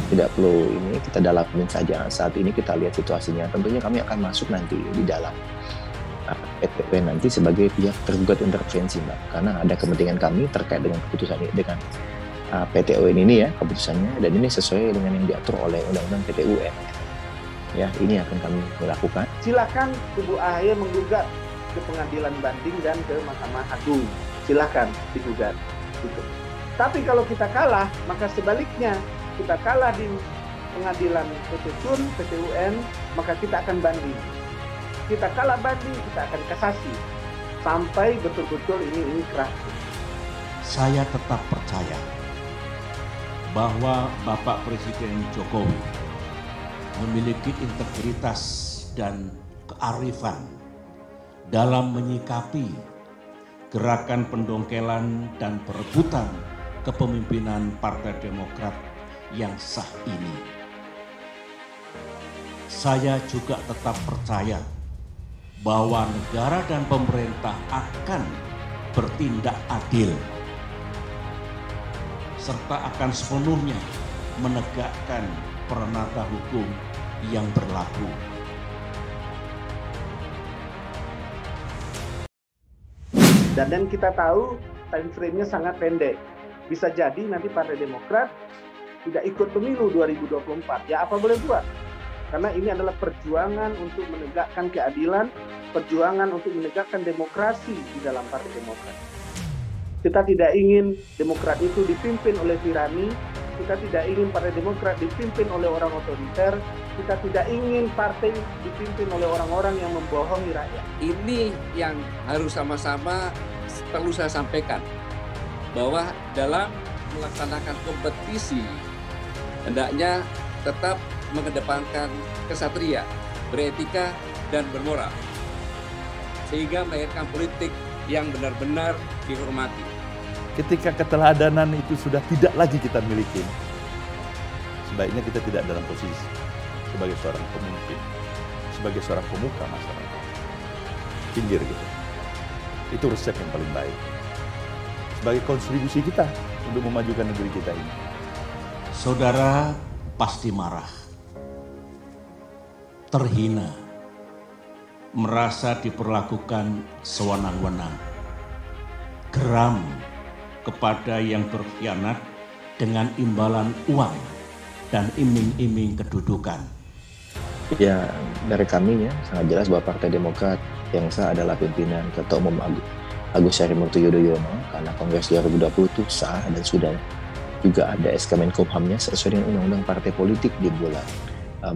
tidak perlu ini, kita dalamin saja. Saat ini kita lihat situasinya. Tentunya kami akan masuk nanti di dalam PT UN nanti sebagai pihak tergugat intervensi, Mbak. Karena ada kepentingan kami terkait dengan keputusan ini, dengan PT UN ini ya keputusannya, dan ini sesuai dengan yang diatur oleh Undang-Undang PT UN. Ya, ini akan kami lakukan. Silakan kubu AHY menggugat ke pengadilan banding dan ke Mahkamah Agung. Silakan digugat. Gitu. Tapi kalau kita kalah, maka sebaliknya, kita kalah di pengadilan PT TUN, PT UN, maka kita akan banding. Kita kalah banding, kita akan kasasi. Sampai betul-betul ini inkrah. Saya tetap percaya bahwa Bapak Presiden Jokowi memiliki integritas dan kearifan dalam menyikapi gerakan pendongkelan dan perebutan kepemimpinan Partai Demokrat yang sah ini. Saya juga tetap percaya bahwa negara dan pemerintah akan bertindak adil serta akan sepenuhnya menegakkan peranata hukum yang berlaku. Dan kita tahu time frame-nya sangat pendek. Bisa jadi nanti Partai Demokrat tidak ikut pemilu 2024. Ya apa boleh buat? Karena ini adalah perjuangan untuk menegakkan keadilan, perjuangan untuk menegakkan demokrasi di dalam Partai Demokrat. Kita tidak ingin Demokrat itu dipimpin oleh tirani, kita tidak ingin Partai Demokrat dipimpin oleh orang otoriter, kita tidak ingin partai dipimpin oleh orang-orang yang membohongi rakyat. Ini yang harus sama-sama perlu saya sampaikan, bahwa dalam melaksanakan kompetisi hendaknya tetap mengedepankan kesatria, beretika, dan bermoral, sehingga melahirkan politik yang benar-benar dihormati. Ketika keteladanan itu sudah tidak lagi kita miliki, sebaiknya kita tidak dalam posisi sebagai seorang pemimpin, sebagai seorang pemuka masyarakat. Pinggir gitu. Itu resep yang paling baik. Sebagai kontribusi kita untuk memajukan negeri kita ini. Saudara pasti marah, terhina, merasa diperlakukan sewenang-wenang, geram kepada yang berkhianat dengan imbalan uang dan iming-iming kedudukan. Ya, dari kami ya sangat jelas bahwa Partai Demokrat yang sah adalah pimpinan Ketua Umum Agus Harimurti Yudhoyono, karena Kongres 2020 itu sah dan sudah juga ada SK Menkumhamnya sesuai dengan Undang-Undang Partai Politik di bulan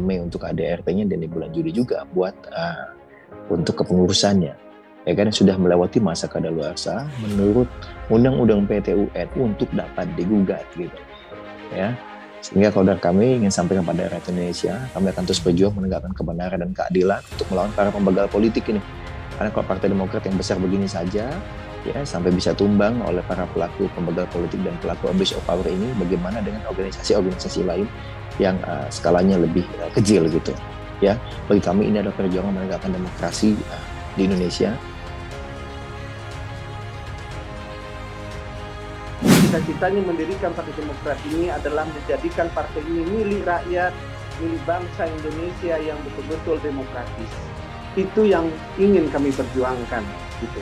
Mei untuk ADRT-nya dan di bulan Juli juga buat untuk kepengurusannya. Ya kan sudah melewati masa kadaluarsa menurut Undang-Undang PT UN untuk dapat digugat gitu. Ya. Sehingga kalau dari kami ingin sampaikan pada rakyat Indonesia, kami akan terus berjuang menegakkan kebenaran dan keadilan untuk melawan para pembegal politik ini. Karena kalau Partai Demokrat yang besar begini saja, ya sampai bisa tumbang oleh para pelaku pembegal politik dan pelaku abuse of power ini, bagaimana dengan organisasi-organisasi lain yang skalanya lebih kecil gitu. Ya, bagi kami ini adalah perjuangan menegakkan demokrasi di Indonesia. Cita-citanya mendirikan Partai Demokrat ini adalah menjadikan partai ini milik rakyat, milik bangsa Indonesia yang betul-betul demokratis. Itu yang ingin kami perjuangkan. Gitu.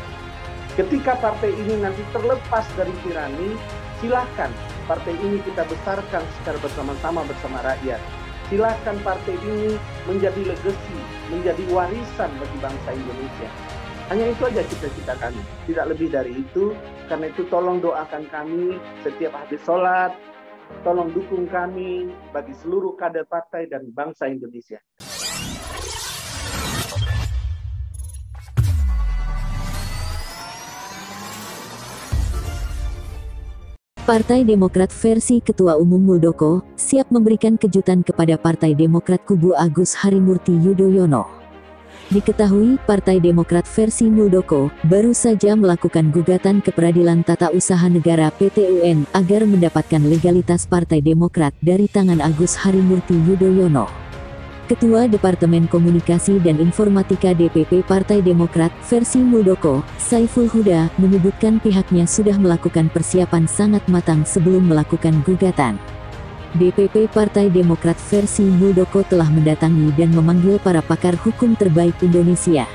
Ketika partai ini nanti terlepas dari tirani, silahkan partai ini kita besarkan secara bersama-sama bersama rakyat. Silahkan partai ini menjadi legacy, menjadi warisan bagi bangsa Indonesia. Hanya itu aja cita-cita kami, tidak lebih dari itu. Karena itu tolong doakan kami setiap habis sholat, tolong dukung kami bagi seluruh kader partai dan bangsa Indonesia. Partai Demokrat versi Ketua Umum Muldoko siap memberikan kejutan kepada Partai Demokrat kubu Agus Harimurti Yudhoyono. Diketahui Partai Demokrat versi Muldoko baru saja melakukan gugatan ke Peradilan Tata Usaha Negara PT UN agar mendapatkan legalitas Partai Demokrat dari tangan Agus Harimurti Yudhoyono. Ketua Departemen Komunikasi dan Informatika DPP Partai Demokrat versi Muldoko, Saiful Huda, menyebutkan pihaknya sudah melakukan persiapan sangat matang sebelum melakukan gugatan. DPP Partai Demokrat versi Muldoko telah mendatangi dan memanggil para pakar hukum terbaik Indonesia.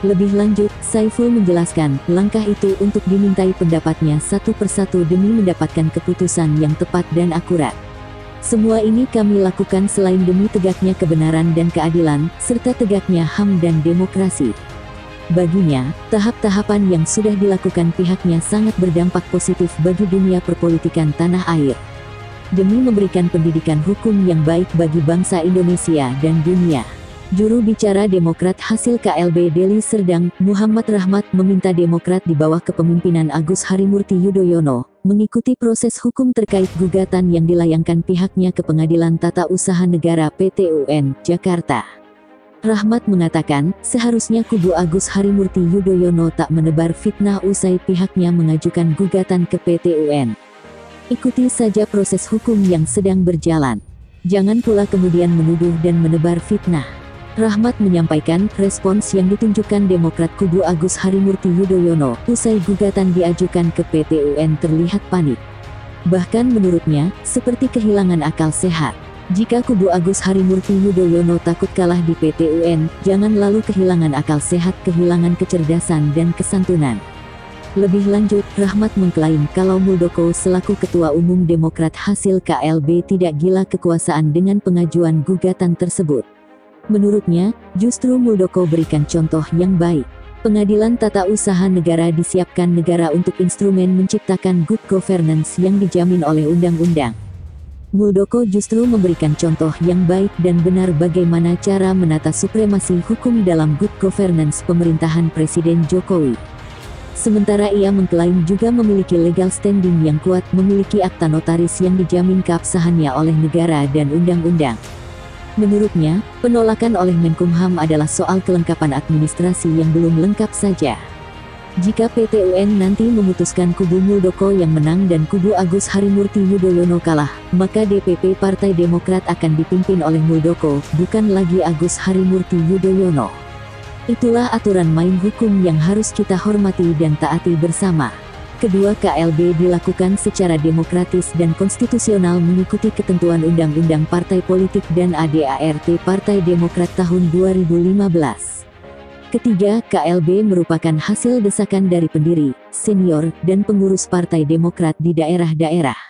Lebih lanjut, Saiful menjelaskan, langkah itu untuk dimintai pendapatnya satu persatu demi mendapatkan keputusan yang tepat dan akurat. Semua ini kami lakukan selain demi tegaknya kebenaran dan keadilan, serta tegaknya HAM dan demokrasi. Baginya, tahap-tahapan yang sudah dilakukan pihaknya sangat berdampak positif bagi dunia perpolitikan tanah air. Demi memberikan pendidikan hukum yang baik bagi bangsa Indonesia dan dunia. Juru bicara Demokrat hasil KLB Deli Serdang, Muhammad Rahmat meminta Demokrat di bawah kepemimpinan Agus Harimurti Yudhoyono, mengikuti proses hukum terkait gugatan yang dilayangkan pihaknya ke Pengadilan Tata Usaha Negara PT UN, Jakarta. Rahmat mengatakan, seharusnya kubu Agus Harimurti Yudhoyono tak menebar fitnah usai pihaknya mengajukan gugatan ke PT UN. Ikuti saja proses hukum yang sedang berjalan. Jangan pula kemudian menuduh dan menebar fitnah. Rahmat menyampaikan, respons yang ditunjukkan Demokrat kubu Agus Harimurti Yudhoyono usai gugatan diajukan ke PT UN terlihat panik. Bahkan menurutnya, seperti kehilangan akal sehat. Jika kubu Agus Harimurti Yudhoyono takut kalah di PT UN, jangan lalu kehilangan akal sehat, kehilangan kecerdasan dan kesantunan. Lebih lanjut, Rahmat mengklaim kalau Muldoko selaku Ketua Umum Demokrat hasil KLB tidak gila kekuasaan dengan pengajuan gugatan tersebut. Menurutnya, justru Muldoko berikan contoh yang baik. Pengadilan Tata Usaha Negara disiapkan negara untuk instrumen menciptakan good governance yang dijamin oleh undang-undang. Muldoko justru memberikan contoh yang baik dan benar bagaimana cara menata supremasi hukum dalam good governance pemerintahan Presiden Jokowi. Sementara ia mengklaim juga memiliki legal standing yang kuat, memiliki akta notaris yang dijamin keabsahannya oleh negara dan undang-undang. Menurutnya, penolakan oleh Menkumham adalah soal kelengkapan administrasi yang belum lengkap saja. Jika PT UN nanti memutuskan kubu Muldoko yang menang dan kubu Agus Harimurti Yudhoyono kalah, maka DPP Partai Demokrat akan dipimpin oleh Muldoko, bukan lagi Agus Harimurti Yudhoyono. Itulah aturan main hukum yang harus kita hormati dan taati bersama. Kedua KLB dilakukan secara demokratis dan konstitusional mengikuti ketentuan Undang-Undang Partai Politik dan ADART Partai Demokrat tahun 2015. Ketiga, KLB merupakan hasil desakan dari pendiri, senior, dan pengurus Partai Demokrat di daerah-daerah.